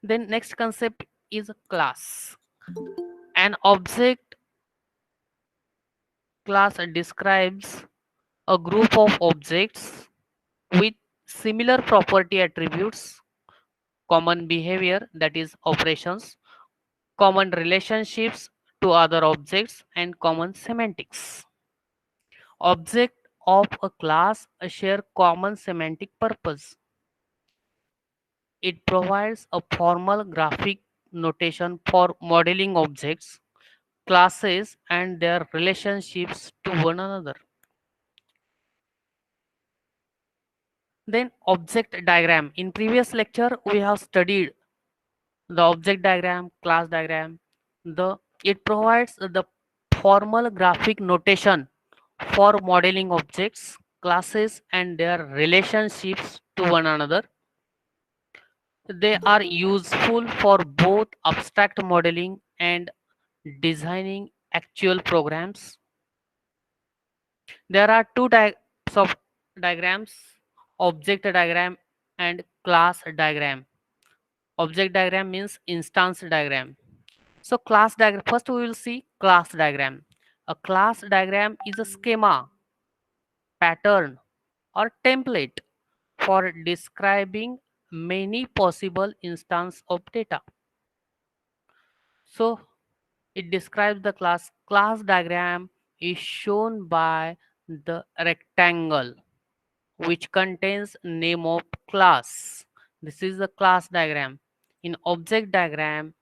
Then next concept is class. An object class describes a group of objects with similar property attributes, common behavior, that is operations, common relationships to other objects, and common semantics. Objects of a class share common semantic purpose. It provides a formal graphic notation for modeling objects, classes, and their relationships to one another. Then object diagram. In previous lecture, we have studied the object diagram, class diagram. It provides the formal graphic notation for modeling objects, classes, and their relationships to one another. They are useful for both abstract modeling and designing actual programs. There are two types of diagrams: object diagram and class diagram. Object diagram means instance diagram. So class diagram, first we will see class diagram. A class diagram is a schema, pattern, or template for describing many possible instances of data. So it describes the class. Class diagram is shown by the rectangle which contains name of class. This is the class diagram. In object diagram,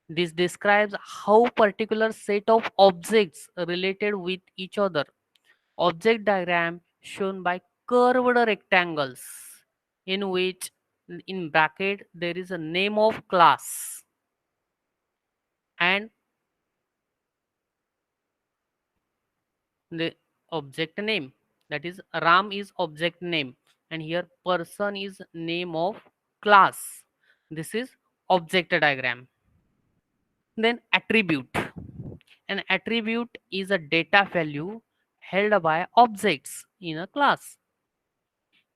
this describes how particular set of objects related with each other. Object diagram shown by curved rectangles in which in bracket there is a name of class and the object name, that is Ram is object name, and here person is name of class. This is object diagram. Then attribute. An attribute is a data value held by objects in a class.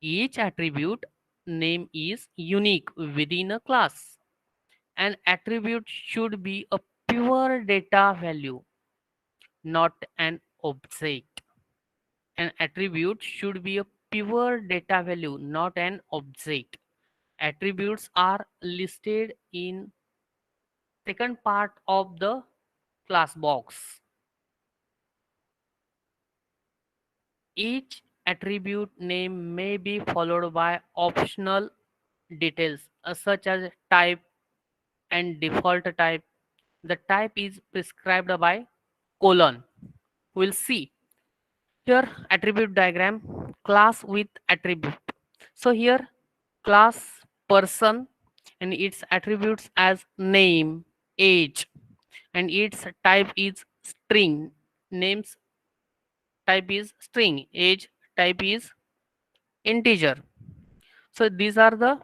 Each attribute name is unique within a class. An attribute should be a pure data value, not an object. An attribute should be a pure data value, not an object. Attributes are listed in second part of the class box. Each attribute name may be followed by optional details such as type and default type. The type is prescribed by colon. We'll see here attribute diagram, class with attribute. So here class person and its attributes as name, age, and its type is string. Names type is string, age type is integer. So these are the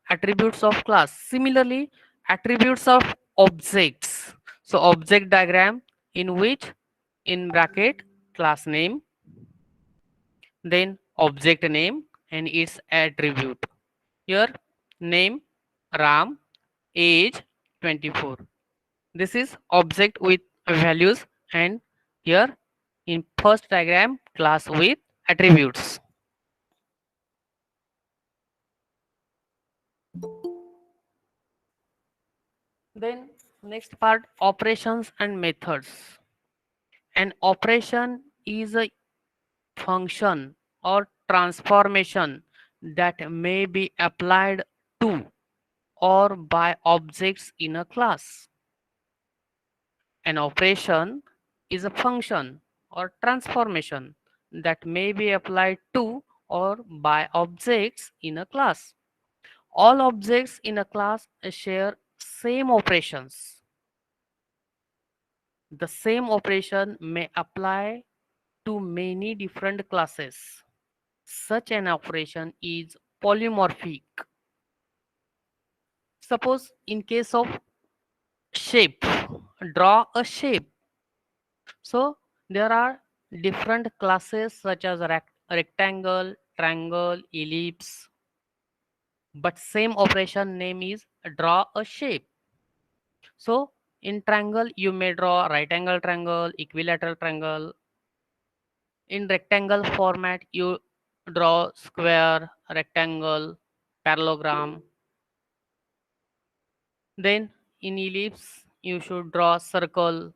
attributes of class. Similarly, attributes of objects. So object diagram in which in bracket class name, then object name and its attribute. Here name Ram, age 24. This is object with values, and here in first diagram class with attributes. Then next part, operations and methods. An operation is a function or transformation that may be applied to or by objects in a class. An operation is a function or transformation that may be applied to or by objects in a class. All objects in a class share same operations. The same operation may apply to many different classes. Such an operation is polymorphic. Suppose in case of shape, draw a shape. So there are different classes such as rectangle, triangle, ellipse, but same operation name is draw a shape. So in triangle, you may draw right angle triangle, equilateral triangle. In rectangle format, you draw square, rectangle, parallelogram. Then in ellipse, you should draw circle,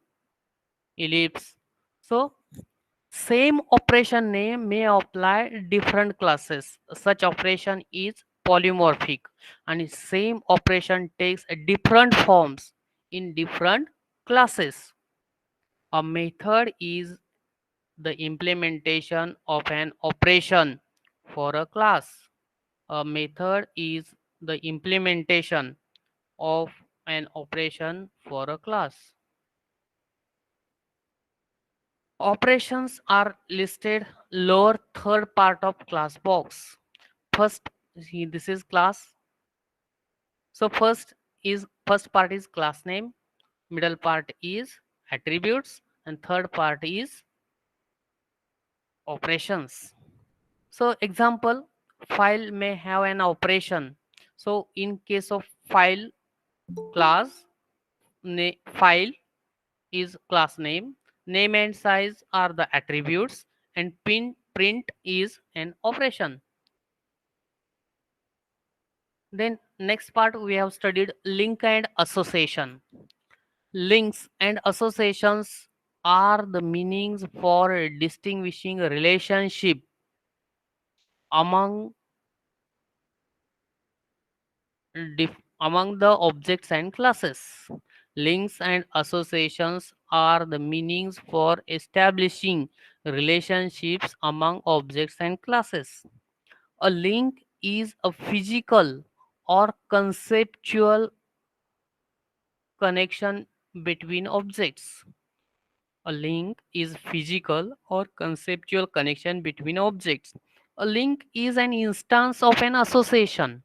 ellipse. So same operation name may apply different classes. Such operation is polymorphic and same operation takes different forms in different classes. A method is the implementation of an operation for a class. A method is the implementation of an operation for a class. Operations are listed lower third part of class box. First, see, this is class. So first part is class name, middle part is attributes, and third part is operations. So example, file may have an operation. So in case of file class, file is class name and size are the attributes, and print is an operation. Then next part we have studied link and association. Links and associations are the meanings for distinguishing a relationship among among the objects and classes. Links and associations are the meanings for establishing relationships among objects and classes. A link is a physical or conceptual connection between objects. A link is physical or conceptual connection between objects. A link is an instance of an association.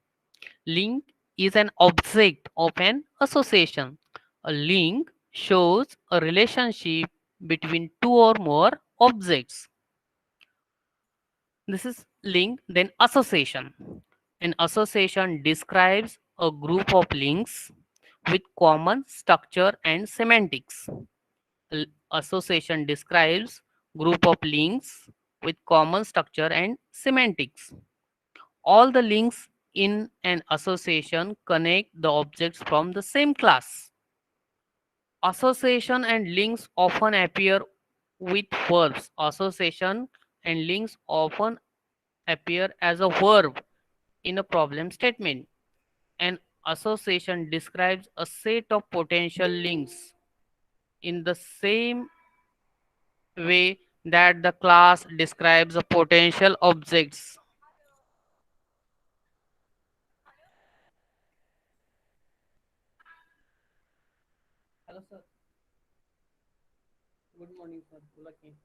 Link is an object of an association. A link shows a relationship between two or more objects. This is link, then association. An association describes a group of links with common structure and semantics. Association describes group of links with common structure and semantics. All the links in an association connect the objects from the same class. Association and links often appear with verbs. Association and links often appear as a verb in a problem statement. An association describes a set of potential links in the same way that the class describes the potential objects. Hello sir, good morning sir. बोला की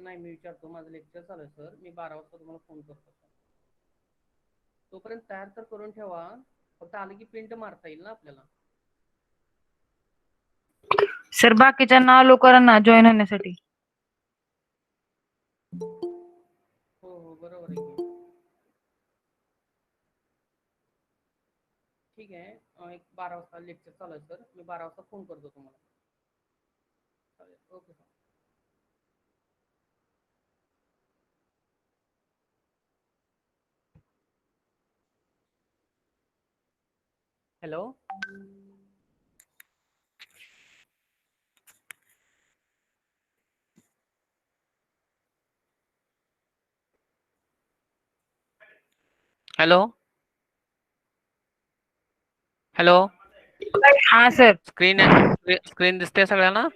नाही मी विचारतो माझं lecture चालू आहे sir मी 12 वाजता तुम्हाला phone करतो सर तोपर्यंत तयार तर करून ठेवा फक्त आलं की प्रिंट मारता येईल ना आपल्याला सर बाकीच्यांना अलो करा ना जॉईन होण्यासाठी. हो हो बरोबर आहे की ठीक आहे एक 12 वाजता लेक्चर चालू आहे सर मी 12 वाजता फोन करतो तुम्हाला चालेल okay sir hello hello hello हा सर. स्क्रीन स्क्रीन दिसते सगळ्यांना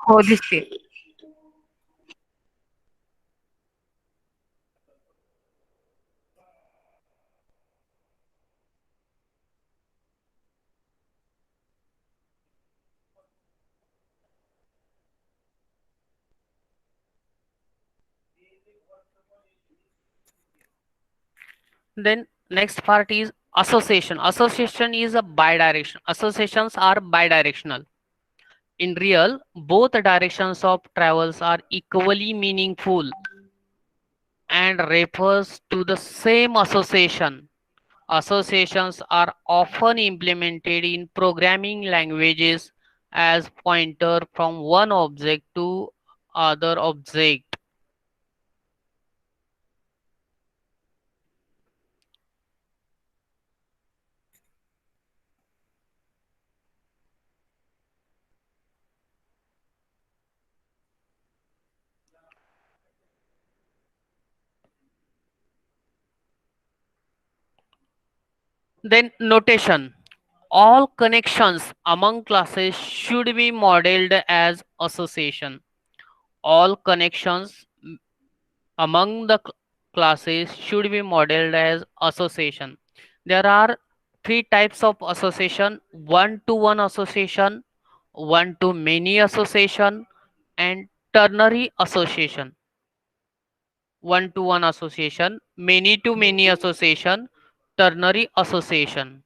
हो दिसते. then next part is association is a bidirectional associations are bidirectional in real both directions of travels are equally meaningful and refers to the same association Associations are often implemented in programming languages as pointer from one object to other object. Then notation. All connections among classes should be modeled as association. All connections among the classes should be modeled as association. There are three types of association: one to one association, one to many association, and ternary association. One to one association, many to many association, ternary association.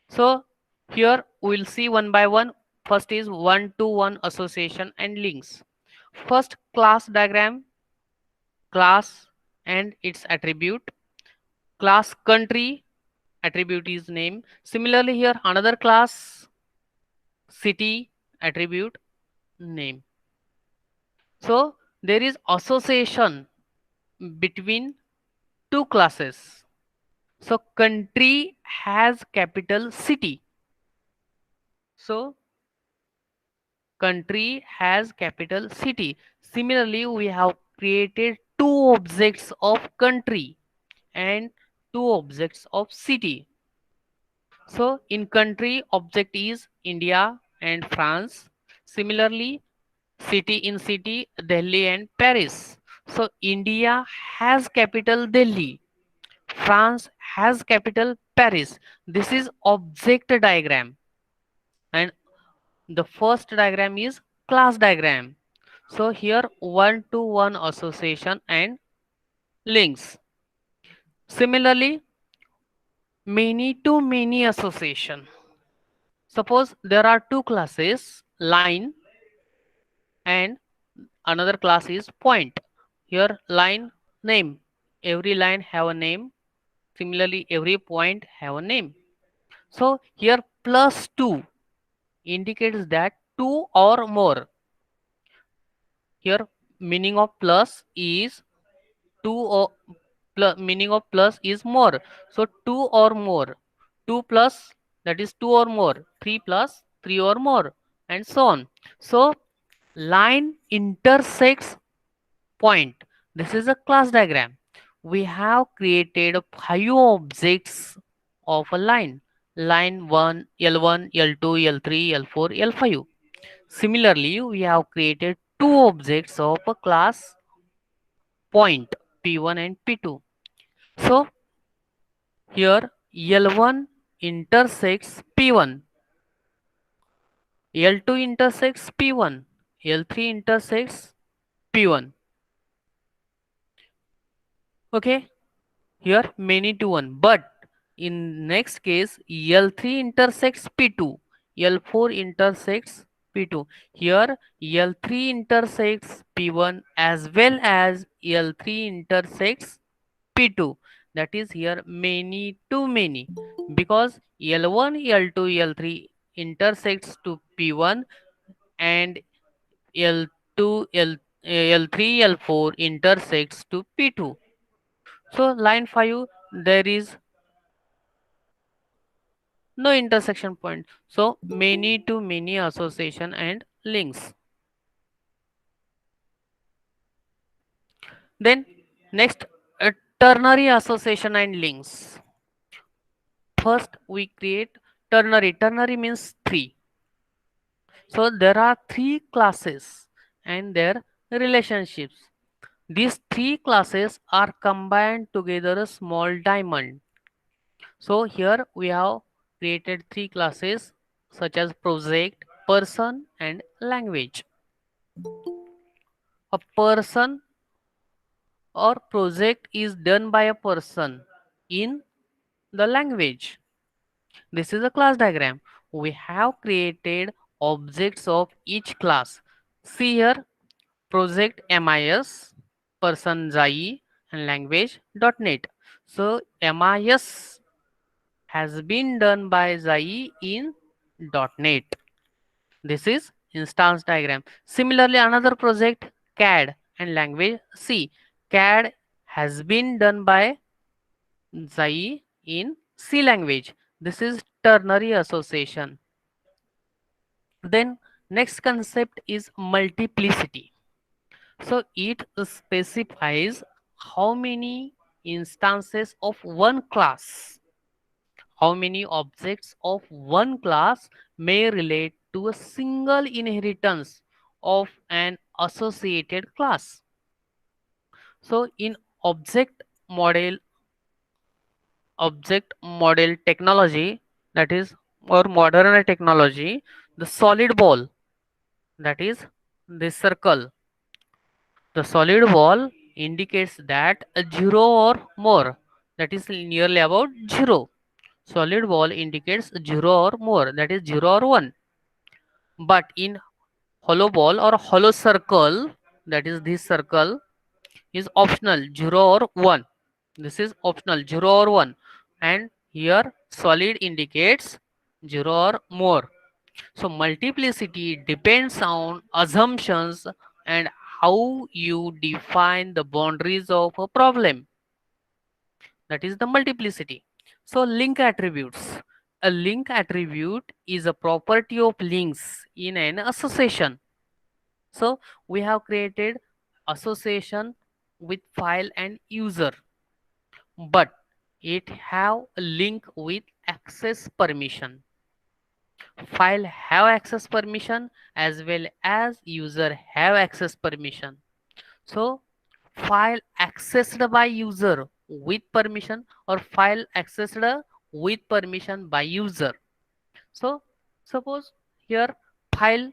So here we'll see one by one. First is one to one association and links. First, class diagram, class and its attribute. Class country, attribute is name. Similarly here another class, city, attribute, name. So there is association between two classes. So country has capital city. So country has capital city. Similarly, we have created two objects of country and two objects of city. So in country object is India and France. Similarly, city in city Delhi and Paris. So India has capital Delhi. France has capital Paris. This is object diagram, and the first diagram is class diagram. So here one to one association and links. Similarly, many to many association. Suppose there are two classes, line and another class is point. Here line, name. Every line have a name. Similarly, every point have a name. So here plus 2 indicates that two or more. Here meaning of plus is two, or plus, meaning of plus is more. So two or more. Two plus, that is two or more. Three plus three or more, and so on. So line intersects point. This is a class diagram. We have created 5 objects of a line. Line 1, L1, L2, L3, L4, L5. Similarly, we have created two objects of a class point, P1 and P2. So here L1 intersects P1, L2 intersects P1, L3 intersects P1. Okay, here many to one, but in next case L3 intersects P2, L4 intersects P2. Here L3 intersects P1 as well as L3 intersects P2. That is here many to many, because L1, L2, L3 intersects to P1 and L2, L3, L4 intersects to P2. So line 5 there is no intersection point. So many to many association and links. Then next, ternary association and links. First we create ternary. Ternary means three. So there are three classes and their relationships. These three classes are combined together a small diamond. So here we have created three classes such as project, person and language. A person or project is done by a person in the language. This is a class diagram. We have created objects of each class. See here, project MIS, person Zai and language .NET. So MIS has been done by Zai in .NET. This is instance diagram. Similarly, another project CAD and language C. CAD has been done by Zai in C language. This is ternary association. Then next concept is multiplicity. So it specifies how many instances of one class, how many objects of one class may relate to a single inheritance of an associated class. So in object model object model technology, that is, or modern technology, the solid ball, that is this circle, the solid ball indicates that a 0 or more, that is nearly about 0. Solid ball indicates 0 or more, that is 0 or 1. But in hollow ball or hollow circle, that is this circle, is optional 0 or 1. This is optional 0 or 1. And here solid indicates 0 or more. So multiplicity depends on assumptions and how you define the boundaries of a problem. That is the multiplicity. So link attributes. A link attribute is a property of links in an association. So we have created association with file and user, but it have a link with access permission. File have access permission as well as user have access permission. So file accessed by user with permission or file accessed with permission by user. So suppose here file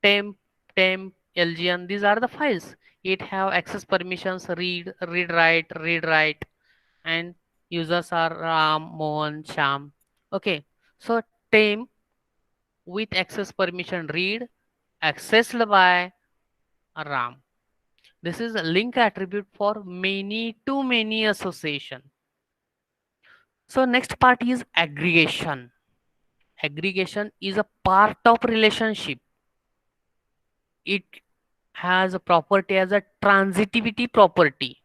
temp, temp, lgn, these are the files. It have access permissions read, read write, and users are Ram, Mohan, Sham. Okay, so temp with access permission read accessed by Ram. This is a link attribute for many to many association. So next part is aggregation. Aggregation is a part of relationship. It has a property as a transitivity property.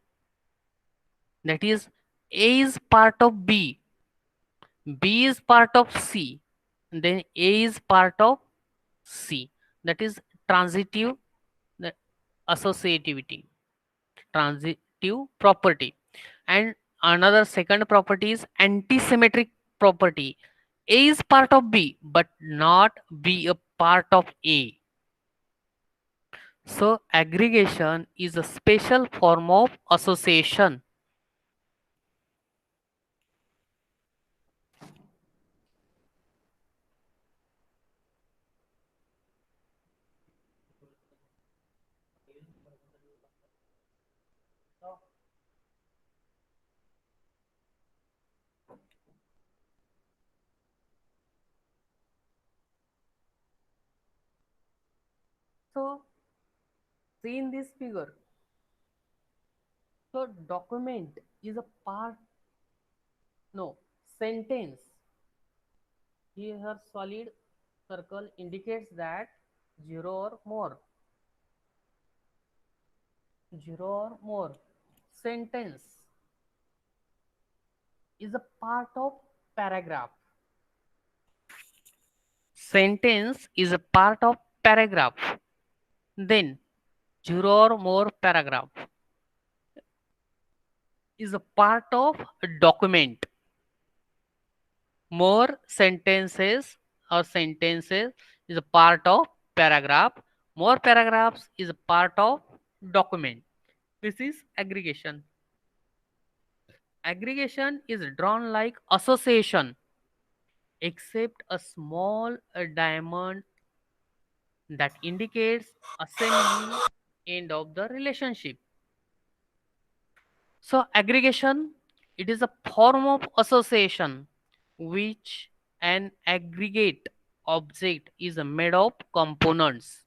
That is, A is part of B, B is part of C, and then A is part of C. That is transitive associativity, transitive property. And another second property is antisymmetric property. A is part of B, but not B a part of A. So aggregation is a special form of association. So see in this figure. So document is a part, no, sentence. Here solid circle indicates that 0 or more. 0 or more. Sentence is a part of paragraph. Sentence is a part of paragraph. Then 0 or more paragraph is a part of a document. More sentences or sentences is a part of paragraph. More paragraphs is a part of document. This is aggregation. Aggregation is drawn like association, except a small diamond that indicates assembly end of the relationship. So aggregation, it is a form of association which an aggregate object is made of components.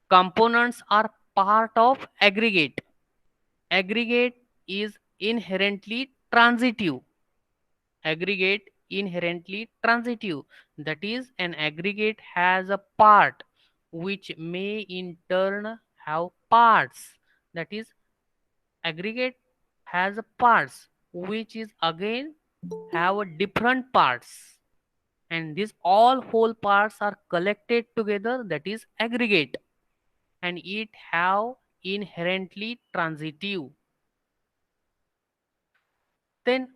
Components are part of aggregate. Aggregate is inherently transitive. Aggregate inherently transitive. That is, an aggregate has a part which may in turn have parts. That is, aggregate has a parts which is again have a different parts, and these all whole parts are collected together, that is aggregate, and it have inherently transitive. Then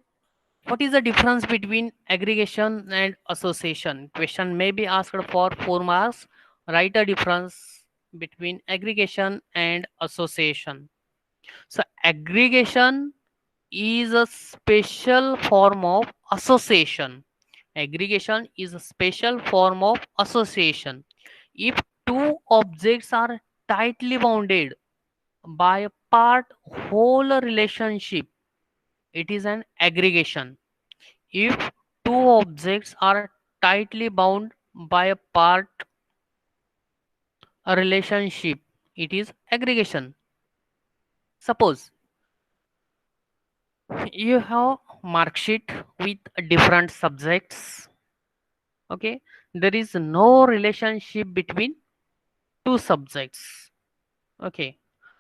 what is the difference between aggregation and association? Question may be asked for 4 marks. Write a difference between aggregation and association. So aggregation is a special form of association. Aggregation is a special form of association. If two objects are tightly bounded by a part whole relationship, it is an aggregation. If two objects are tightly bound by a part a relationship, it is aggregation. Suppose you have mark sheet with different subjects. Okay, there is no relationship between two subjects. Okay,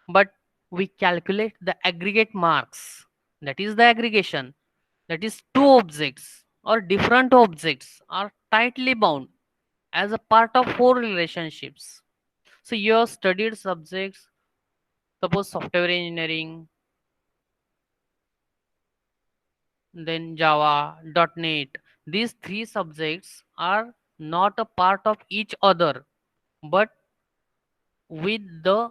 but we calculate the aggregate marks, that is the aggregation. That is, two objects or different objects are tightly bound as a part of four relationships. So you have studied subjects, suppose software engineering, then Java, .NET. These three subjects are not a part of each other, but with the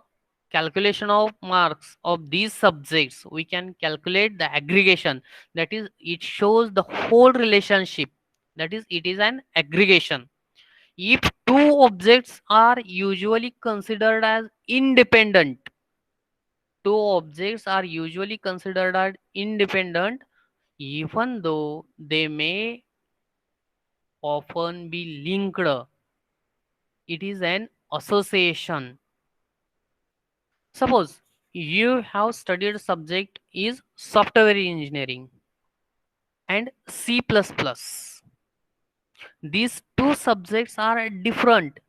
calculation of marks of these subjects, we can calculate the aggregation. That is, it shows the whole relationship. That is, it is an aggregation. If two objects are usually considered as independent, two objects are usually considered as independent, even though they may often be linked. It is an association. Suppose you have studied subject is software engineering and C++. These two subjects are different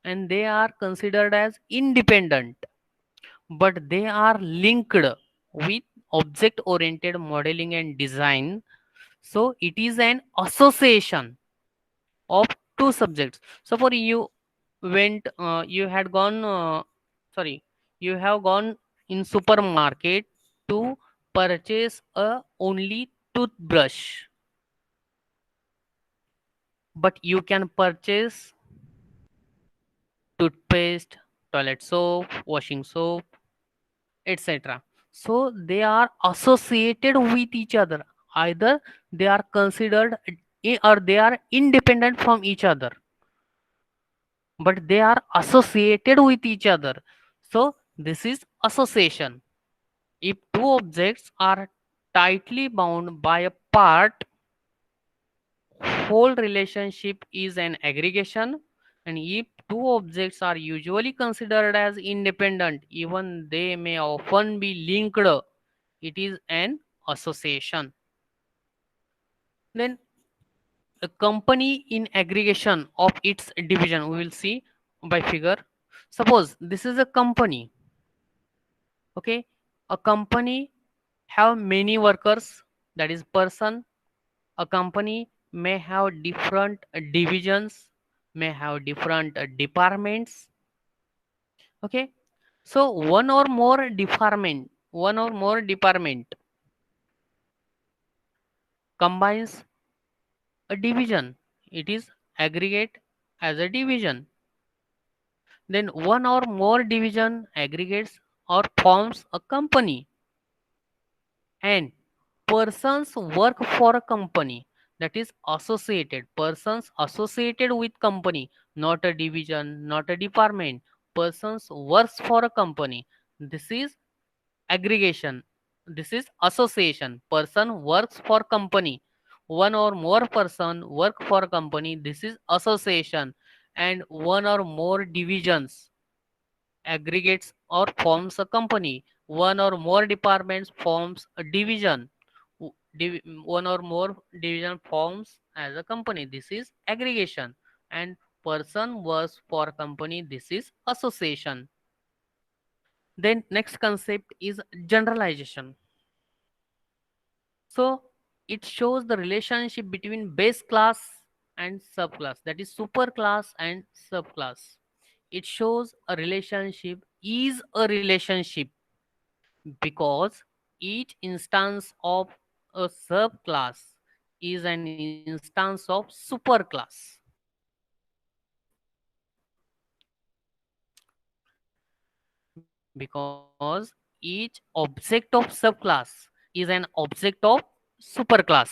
and they are considered as independent, but they are linked with object oriented modeling and design. So it is an association of two subjects. So for you went you had gone sorry you have gone in supermarket to purchase a only toothbrush, but you can purchase toothpaste, toilet soap, washing soap, etc. So they are associated with each other. Either they are considered or they are independent from each other, but they are associated with each other. So this is association. If two objects are tightly bound by a part, whole relationship is an aggregation. And if two objects are usually considered as independent, even they may often be linked, it is an association. Then a company in aggregation of its division, we will see by figure. Suppose this is a company. Okay, a company have many workers, that is person. A company may have different divisions, may have different departments. Okay, so one or more department combines a division, it is aggregate as a division. Then one or more division aggregates or forms a company, and persons work for a company, that is associated persons associated with company, not a division, not a department. Persons works for a company, this is aggregation. This is association. Person works for company, one or more person work for company, this is association. And one or more divisions aggregates or forms a company, one or more departments forms a division. One or more division forms as a company. This is aggregation. And person works for company. This is association. Then next concept is generalization. So it shows the relationship between base class and subclass, that is superclass and subclass. It shows a relationship is a relationship because each instance of a subclass is an instance of superclass, because each object of subclass is an object of superclass.